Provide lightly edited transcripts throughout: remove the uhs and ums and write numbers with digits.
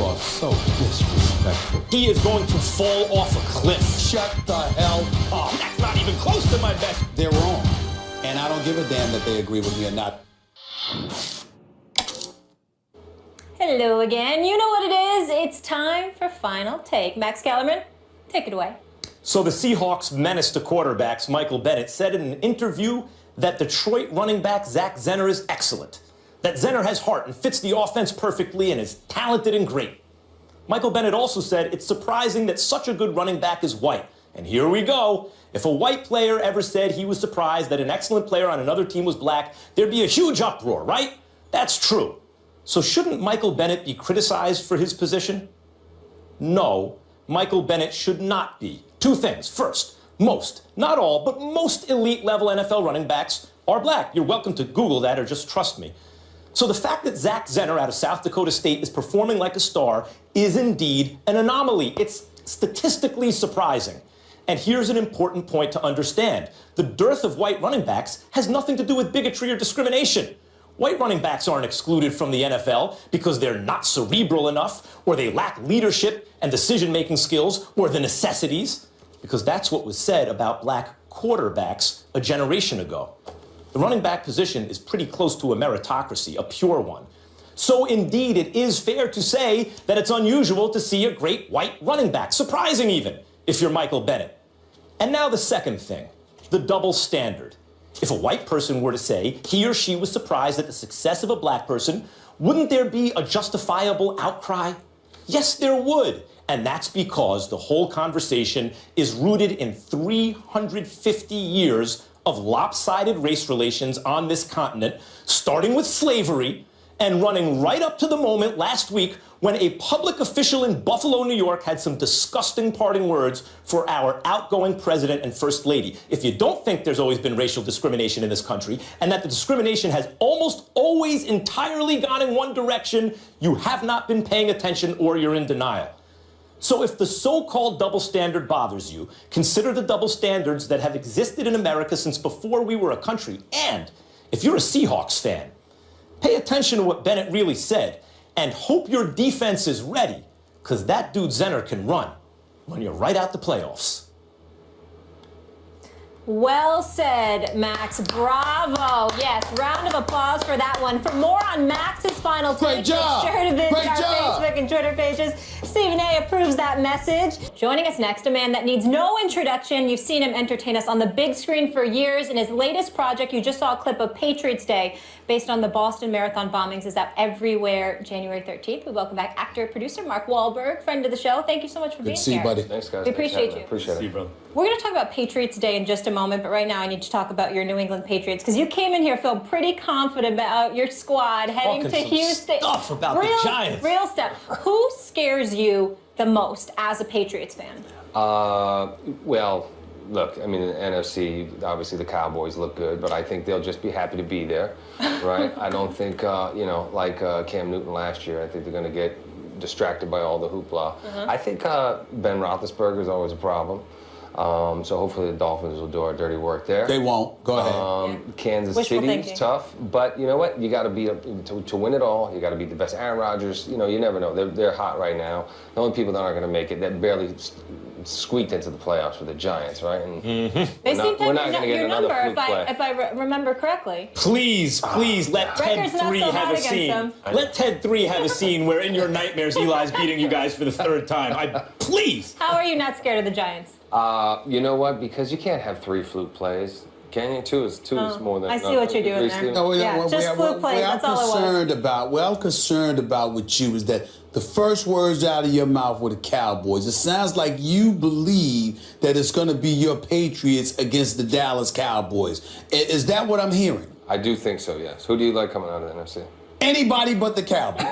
are so disrespectful. He is going to fall off a cliff. Shut the hell up. That's not even close to my best. They're wrong. And I don't give a damn that they agree with me or not. Hello again. You know what it is. It's time for Final Take. Max Kellerman, take it away. So the Seahawks menace to quarterbacks. Michael Bennett said in an interview that Detroit running back Zenner is excellent. That Zenner has heart and fits the offense perfectly and is talented and great. Michael Bennett also said it's surprising that such a good running back is white. And here we go. If a white player ever said he was surprised that an excellent player on another team was black, there'd be a huge uproar, right? That's true. So shouldn't Michael Bennett be criticized for his position? No, Michael Bennett should not be. Two things. First, most, not all, but most elite level NFL running backs are black. You're welcome to Google that or just trust me. So the fact that Zenner out of South Dakota State is performing like a star is indeed an anomaly. It's statistically surprising. And here's an important point to understand. The dearth of white running backs has nothing to do with bigotry or discrimination. White running backs aren't excluded from the NFL because they're not cerebral enough, or they lack leadership and decision-making skills, or the necessities, because that's what was said about black quarterbacks a generation ago. The running back position is pretty close to a meritocracy, a pure one. So indeed, it is fair to say that it's unusual to see a great white running back, surprising even, if you're Michael Bennett. And now the second thing, the double standard. If a white person were to say he or she was surprised at the success of a black person, wouldn't there be a justifiable outcry? Yes, there would. And that's because the whole conversation is rooted in 350 years of lopsided race relations on this continent, starting with slavery and running right up to the moment last week when a public official in Buffalo, New York had some disgusting parting words for our outgoing president and first lady. If you don't think there's always been racial discrimination in this country and that the discrimination has almost always entirely gone in one direction, you have not been paying attention or you're in denial. So if the so-called double standard bothers you, consider the double standards that have existed in America since before we were a country. And if you're a Seahawks fan, pay attention to what Bennett really said and hope your defense is ready, because that dude Zenner can run you right out the playoffs. Well said, Max. Bravo. Yes, round of applause for that one. For more on Max's Final Take, Great job. be sure to visit Great our job. Facebook and Twitter pages. Stephen A. approves that message. Joining us next, a man that needs no introduction. You've seen him entertain us on the big screen for years. In his latest project, you just saw a clip of Patriots Day, based on the Boston Marathon bombings, is out everywhere January 13th. We welcome back actor, producer Mark Wahlberg, friend of the show. Thank you so much for being here. Good to see you, buddy. Thanks, guys. We appreciate you. Appreciate it. See you, brother. We're going to talk about Patriots Day in just a moment, but right now I need to talk about your New England Patriots, because you came in here feeling pretty confident about your squad heading to Talking some Houston. stuff about the Giants. Real stuff. Who scares you the most as a Patriots fan? Well, look, I mean, in the NFC, obviously the Cowboys look good, but I think they'll just be happy to be there, right? I don't think, like Cam Newton last year, I think they're going to get distracted by all the hoopla. I think Ben Roethlisberger is always a problem. So hopefully the Dolphins will do our dirty work there. They won't. Go ahead. Kansas Wishful City thinking. is tough, but you know what? You got to beat to win it all. You got to beat the best. Aaron Rodgers, you never know. They're hot right now. The only people that aren't going to make it that barely squeaked into the playoffs were the Giants, right? And They seem to we're not going to have get your another number, fluke play. if I remember correctly. Please let Ted Record's not 3 so have hot a against scene. them. Let Ted 3 have a scene where in your nightmares Eli's beating you guys for the third time. Please. How are you not scared of the Giants? You know what? Because you can't have 3 fluke plays. Can you? Two is more than. I see what you're doing there. No, Just fluke plays, that's all it was. What I'm concerned about with you is that the first words out of your mouth were the Cowboys. It sounds like you believe that it's going to be your Patriots against the Dallas Cowboys. Is that what I'm hearing? I do think so, yes. Who do you like coming out of the NFC? Anybody but the Cowboys.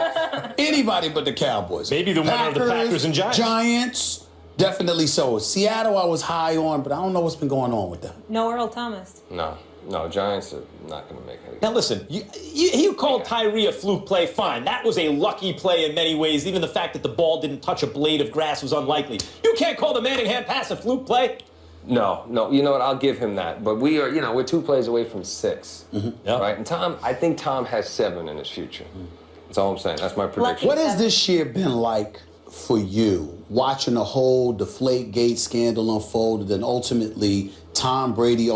Anybody but the Cowboys. Maybe the winner of the Packers and Giants. Giants, definitely so. Seattle I was high on, but I don't know what's been going on with them. No Earl Thomas. No, Giants are not going to make it. Now listen, you called Tyree a fluke play, fine. That was a lucky play in many ways. Even the fact that the ball didn't touch a blade of grass was unlikely. You can't call the Manningham pass a fluke play. No, you know what? I'll give him that. But we're 2 plays away from 6, Yeah. right? And I think Tom has 7 in his future. That's all I'm saying. That's my prediction. What has this year been like for you, watching the whole Deflategate scandal unfold, and then ultimately Tom Brady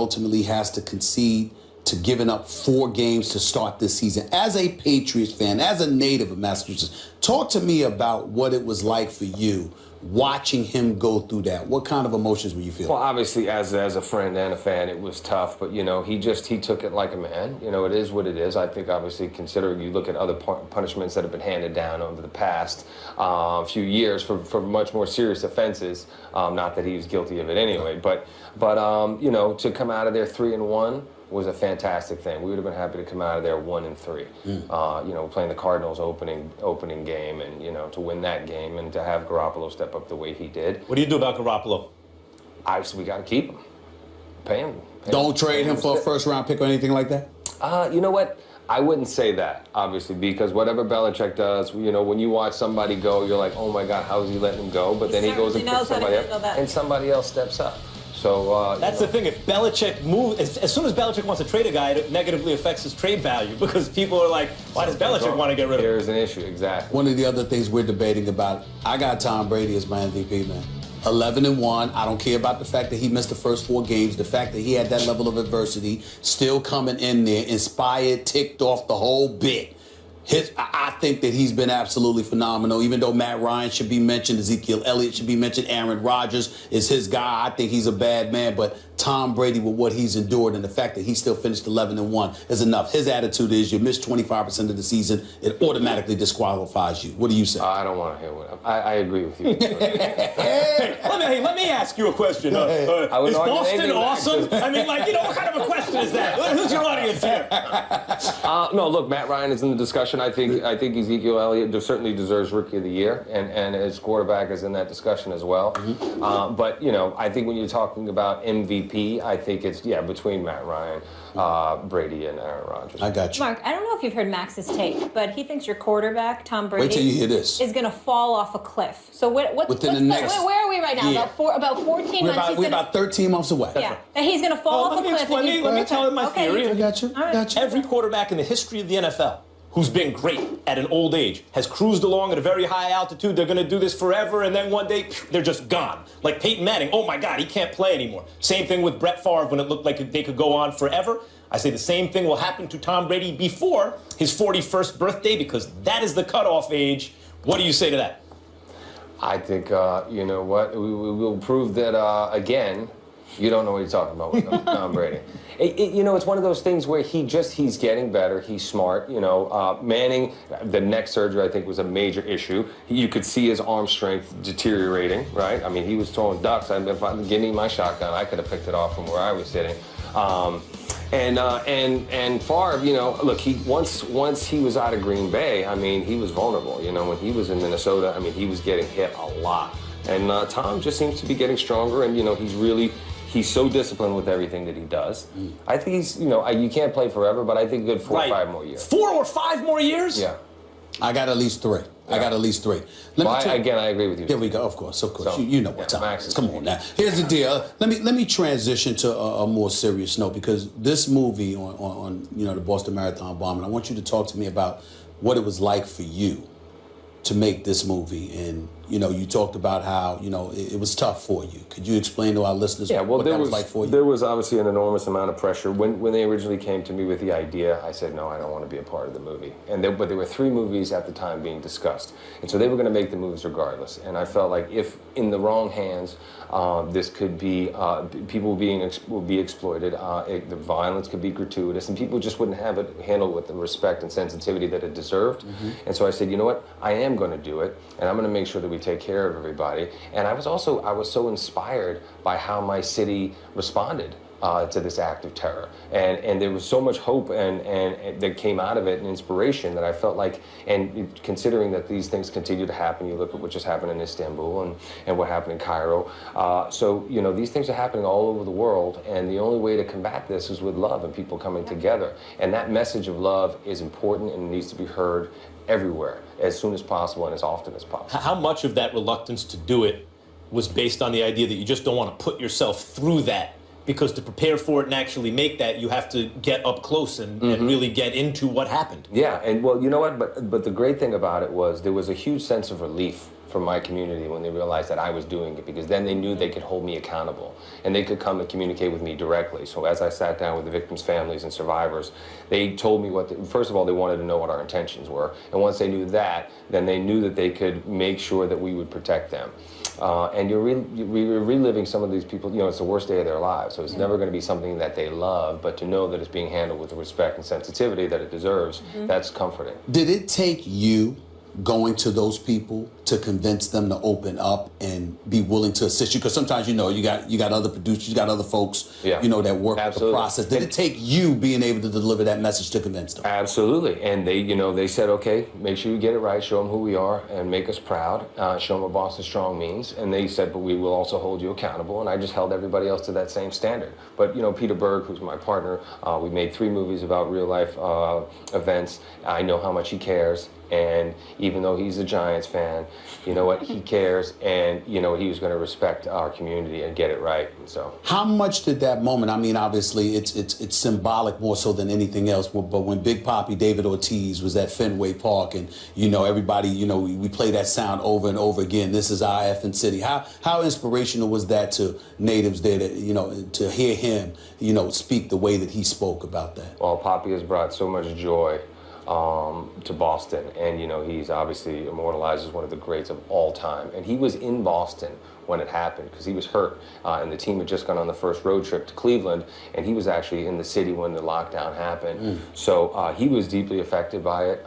has to concede to giving up 4 games to start this season? As a Patriots fan, as a native of Massachusetts, talk to me about what it was like for you watching him go through that. What kind of emotions were you feeling? Well, obviously, as a friend and a fan, it was tough. But, he took it like a man. It is what it is. I think, obviously, considering you look at other punishments that have been handed down over the past few years for much more serious offenses, not that he was guilty of it anyway. But to come out of there 3-1 was a fantastic thing. We would have been happy to come out of there 1-3. Playing the Cardinals opening game, and to win that game, and to have Garoppolo step up the way he did. What do you do about Garoppolo? Obviously, we got to keep him. Pay him. Don't trade him for a first-round pick or anything like that? You know what? I wouldn't say that, obviously, because whatever Belichick does, when you watch somebody go, you're like, oh my God, how is he letting him go? But then he goes and picks somebody up, and somebody else steps up. So that's the thing. If Belichick moves, as soon as Belichick wants to trade a guy, it negatively affects his trade value, because people are like, why does Belichick want to get rid of him? There's an issue, exactly. One of the other things we're debating about, I got Tom Brady as my MVP, man. 11-1. I don't care about the fact that he missed the first 4 games, the fact that he had that level of adversity, still coming in there, inspired, ticked off the whole bit. I think that he's been absolutely phenomenal. Even though Matt Ryan should be mentioned, Ezekiel Elliott should be mentioned, Aaron Rodgers is his guy. I think he's a bad man, but Tom Brady, with what he's endured and the fact that he still finished 11-1 is enough. His attitude is, you miss 25% of the season, it automatically disqualifies you. What do you say? I don't want to hear what I agree with you. Hey, let me ask you a question. Is Boston awesome? I mean, what kind of a question is that? Who's your audience here? No, look, Matt Ryan is in the discussion. I think Ezekiel Elliott certainly deserves Rookie of the Year, and his quarterback is in that discussion as well. Mm-hmm. But I think when you're talking about MVP, I think it's between Matt Ryan, Brady, and Aaron Rodgers. I got you. Mark, I don't know if you've heard Max's take, but he thinks your quarterback, Tom Brady, wait till you hear this, is going to fall off a cliff. So where are we right now? Yeah. About 14 months. We're about 13 months away. Yeah, and he's going to fall off a cliff. Let me tell you my theory. I got you. Every quarterback in the history of the NFL who's been great at an old age has cruised along at a very high altitude. They're going to do this forever, and then one day they're just gone. Like Peyton Manning, oh my God, he can't play anymore. Same thing with Brett Favre when it looked like they could go on forever. I say the same thing will happen to Tom Brady before his 41st birthday, because that is the cutoff age. What do you say to that? I think, you know what, we will prove that, again, you don't know what you're talking about with Tom Brady. It's one of those things where he's getting better. He's smart. Manning, the neck surgery, I think, was a major issue. You could see his arm strength deteriorating, right? I mean, he was throwing ducks. If I give me my shotgun, I could have picked it off from where I was sitting. And Favre, look, once he was out of Green Bay, I mean, he was vulnerable. When he was in Minnesota, I mean, he was getting hit a lot. And Tom just seems to be getting stronger, and he's so disciplined with everything that he does. I think he's, you can't play forever, but I think a good 4 or 5 more years. 4 or 5 more years? Yeah. I got at least 3. Yeah. I got at least 3. Again, I agree with you. There we go. Of course. So, you know what time it is. Come on now. Here's the deal. Let me transition to a more serious note, because this movie on the Boston Marathon bombing, I want you to talk to me about what it was like for you to make this movie. And you talked about how it was tough for you. Could you explain to our listeners what that was like for you? There was obviously an enormous amount of pressure. When they originally came to me with the idea, I said, no, I don't want to be a part of the movie. But there were 3 movies at the time being discussed, and so they were going to make the movies regardless. And I felt like if in the wrong hands, this could be people would be exploited. The violence could be gratuitous, and people just wouldn't have it handled with the respect and sensitivity that it deserved. Mm-hmm. And so I said, you know what? I am going to do it, and I'm going to make sure that we take care of everybody. And I was so inspired by how my city responded to this act of terror, and there was so much hope and that came out of it, and inspiration, that I felt like, and considering that these things continue to happen, you look at what just happened in Istanbul and what happened in Cairo, so these things are happening all over the world, and the only way to combat this is with love and people coming together, and that message of love is important and needs to be heard everywhere as soon as possible and as often as possible. How much of that reluctance to do it was based on the idea that you just don't want to put yourself through that because to prepare for it and actually make that, you have to get up close and really get into what happened. Yeah, and well, you know what? But the great thing about it was there was a huge sense of relief from my community when they realized that I was doing it, because then they knew they could hold me accountable and they could come and communicate with me directly. So as I sat down with the victims' families and survivors, they told me first of all, they wanted to know what our intentions were. And once they knew that, then they knew that they could make sure that we would protect them. And you're reliving some of these people, you know, it's the worst day of their lives. So it's never going to be something that they love, but to know that it's being handled with the respect and sensitivity that it deserves, that's comforting. Did it take you going to those people to convince them to open up and be willing to assist you? Because sometimes, you know, you got other producers, you got other folks, you know, that work the process. Did it take you being able to deliver that message to convince them? Absolutely. And they, you know, they said, okay, make sure you get it right, show them who we are and make us proud, show them what Boston Strong means. And they said, but we will also hold you accountable. And I just held everybody else to that same standard. But, you know, Peter Berg, who's my partner, we made 3 movies about real life events. I know how much he cares. And even though he's a Giants fan, you know what, he cares, and you know he was going to respect our community and get it right. And so, how much did that moment? I mean, obviously, it's symbolic more so than anything else. But when Big Papi David Ortiz was at Fenway Park, and you know everybody, you know, we play that sound over and over again. This is our effing city. How inspirational was that to natives there? To, you know, to hear him, you know, speak the way that he spoke about that. Well, Papi has brought so much joy to Boston, and you know he's obviously immortalized as one of the greats of all time. And he was in Boston when it happened because he was hurt, and the team had just gone on the first road trip to Cleveland, and he was actually in the city when the lockdown happened. So he was deeply affected by it,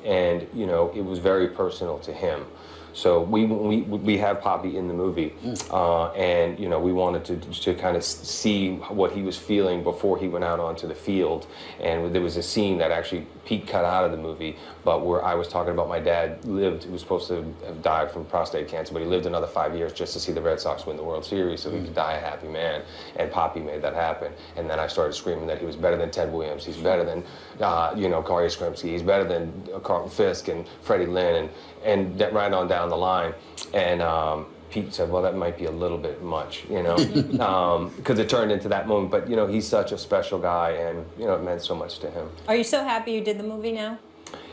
and you know it was very personal to him. So we have Papi in the movie, and you know we wanted to kind of see what he was feeling before he went out onto the field. And there was a scene that actually Pete cut out of the movie, but where I was talking about my dad he was supposed to have died from prostate cancer, but he lived another 5 years just to see the Red Sox win the World Series, so he could die a happy man. And Papi made that happen. And then I started screaming that he was better than Ted Williams, he's better than you know, Corey Skrimsky, he's better than Carlton Fisk and Freddie Lynn, and that right on down the line. And Pete said, well, that might be a little bit much, you know, because it turned into that moment. But, you know, he's such a special guy, and, you know, it meant so much to him. Are you so happy you did the movie now?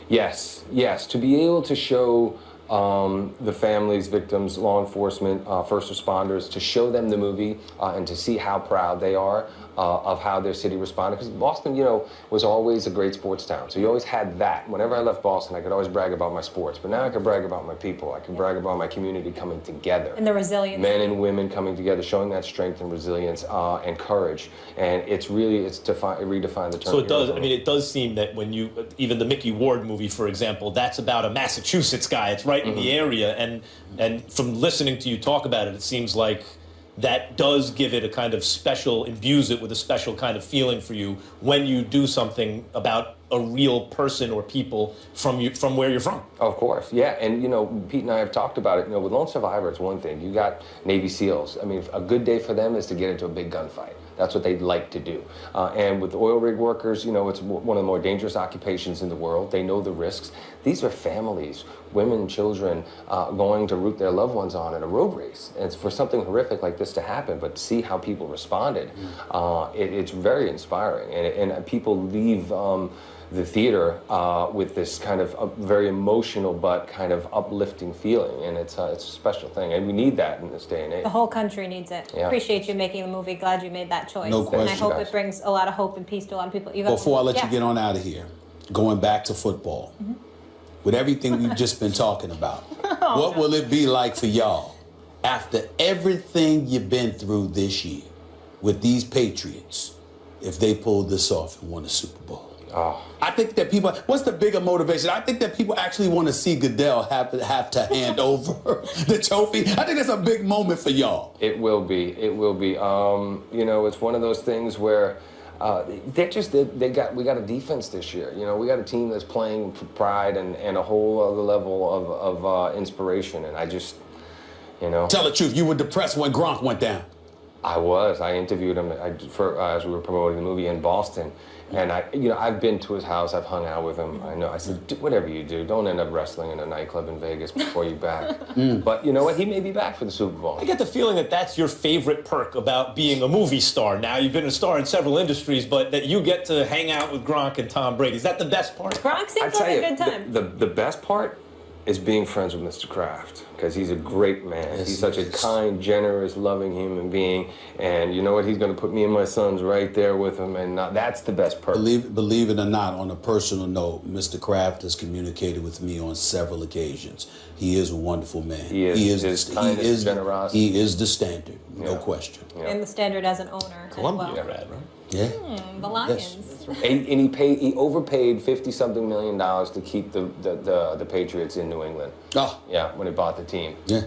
Yes, yes. To be able to show the families, victims, law enforcement, first responders, to show them the movie and to see how proud they are of how their city responded. Because Boston, you know, was always a great sports town. So you always had that. Whenever I left Boston, I could always brag about my sports. But now I can brag about my people. I can brag about my community coming together. And the resilience. Men and women coming together, showing that strength and resilience and courage. And it's redefined the term. So it does, I mean, it does seem that when you, even the Mickey Ward movie, for example, that's about a Massachusetts guy. It's right in the area. And from listening to you talk about it, it seems like that does give it a kind of special, imbues it with a special kind of feeling for you when you do something about a real person or people from where you're from. Of course, yeah. And, you know, Pete and I have talked about it. You know, with Lone Survivor, it's one thing. You got Navy SEALs. I mean, a good day for them is to get into a big gunfight. That's what they'd like to do. And with oil rig workers, you know, it's one of the more dangerous occupations in the world. They know the risks. These are families, women, children, going to root their loved ones on in a road race. And it's for something horrific like this to happen, but to see how people responded, it's very inspiring. And people leave the theater with this kind of very emotional but kind of uplifting feeling, and it's a special thing, and we need that in this day and age. The whole country needs it. Yeah. Appreciate you making the movie. Glad you made that choice. No question, and I hope guys. it brings a lot of hope and peace to a lot of people. Before I let you get on out of here, going back to football, with everything we've just been talking about, what will it be like for y'all after everything you've been through this year with these Patriots if they pulled this off and won the Super Bowl? Oh. I think that people, what's the bigger motivation? I think that people actually want to see Goodell have to hand over the trophy. I think that's a big moment for y'all. It will be. It will be. You know, it's one of those things where we got a defense this year. You know, we got a team that's playing for pride and a whole other level of inspiration. And I just, you know. Tell the truth, you were depressed when Gronk went down. I interviewed him as we were promoting the movie in Boston, and I've been to his house. I've hung out with him. I know. I said, whatever you do, don't end up wrestling in a nightclub in Vegas before you're back. But you know what? He may be back for the Super Bowl. I get the feeling that that's your favorite perk about being a movie star. Now you've been a star in several industries, but that you get to hang out with Gronk and Tom Brady. Is that the best part? Gronk seems like a good time. The best part is being friends with Mr. Kraft, because he's a great man. Yes, he's such he a is. kind, generous, loving human being. And you know what? He's going to put me and my sons right there with him, and that's the best perk. Believe it or not, on a personal note, Mr. Kraft has communicated with me on several occasions. He is a wonderful man. He is. His kindness, generosity. He is the standard, no question. And the Standard as an owner. as Columbia well. grad, right? Yeah. The Lions. And he overpaid $50-something million to keep the Patriots in New England. Oh. Yeah, when he bought the team. Yeah.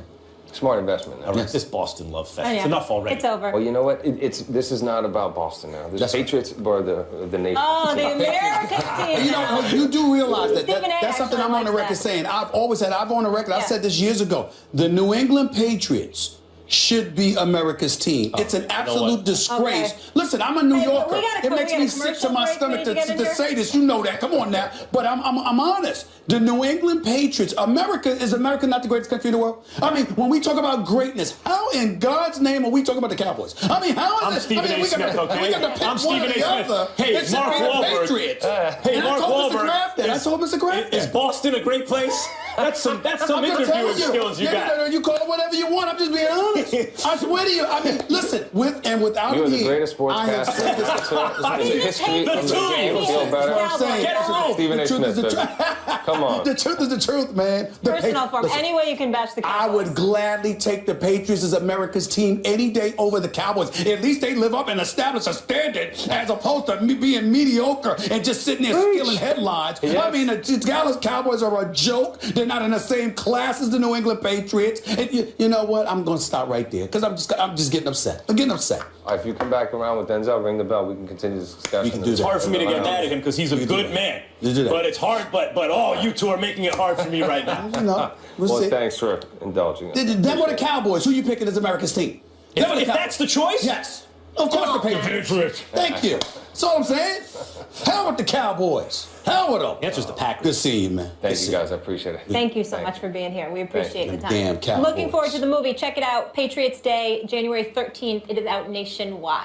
Smart investment. All right, this Boston love fest. Oh, yeah. It's enough already. It's over. Well, you know what? This is not about Boston now. The That's right. Patriots are the nation. Oh, the American team. You know, you do realize that, Stephen A. that's something I'm on the actually record likes that. saying. I've always said, I've on the record, I Yeah. said this years ago, the New England Patriots should be America's team. It's an absolute what? disgrace. Okay. Listen, I'm a New Hey, Yorker. we gotta- It we makes got me a sick to commercial my break stomach we need to get in to here? say this. You know that. Come on now. But I'm honest. The New England Patriots, is America not the greatest country in the world? I mean, when we talk about greatness, how in God's name are we talking about the Cowboys? I mean, how is I'm it? Stephen A. we Smith, got okay? we got to pick I'm one Stephen or A. the Smith. other. Hey, It should Mark be the Wahlberg. Patriots. Hey, And Mark I told Mr. Wahlberg. Kraft that. I told Mr. Kraft Is that. Boston a great place? That's some I'm just interviewing telling skills you got. You call it whatever you want. I'm just being honest. I swear to you. I mean, listen, with and without You're him the here, greatest I have sportscaster. said this. It's a history The of the game. truth. Feel better. That's what I'm saying. Get a room. Stephen The A. truth is Smith, the baby. truth. Come on. The truth is the truth, man. Personal form. Listen, Any way you can bash the I Cowboys. would gladly take the Patriots as America's team any day over the Cowboys. At least they live up and establish a standard as opposed to me being mediocre and just sitting there stealing headlines. Yes. I mean, the Dallas Cowboys are a joke. They're not in the same class as the New England Patriots. And you know what? I'm going to stop right there because I'm just getting upset. I'm getting upset. All right, if you come back around with Denzel, ring the bell. We can continue this discussion. We can do It's that. hard for me to get mad at him because he's a You do good that. man. You do that. But it's hard. But oh, you two are making it hard for me right now. You know, we'll Well, see. thanks for indulging us. Them or the Cowboys? Who you picking as America's team? Them or the If Cowboys? that's the choice, Yes. Of course the Patriots. Thank you. That's all I'm saying. Hell with the Cowboys. Hell with them. The answer's the Packers. Good seeing you, man. Thank Good you, seeing guys. I appreciate it. Thank you so Thank much you. for being here. We appreciate the you. time. Damn Cowboys. Looking forward to the movie. Check it out. Patriots Day, January 13th. It is out nationwide.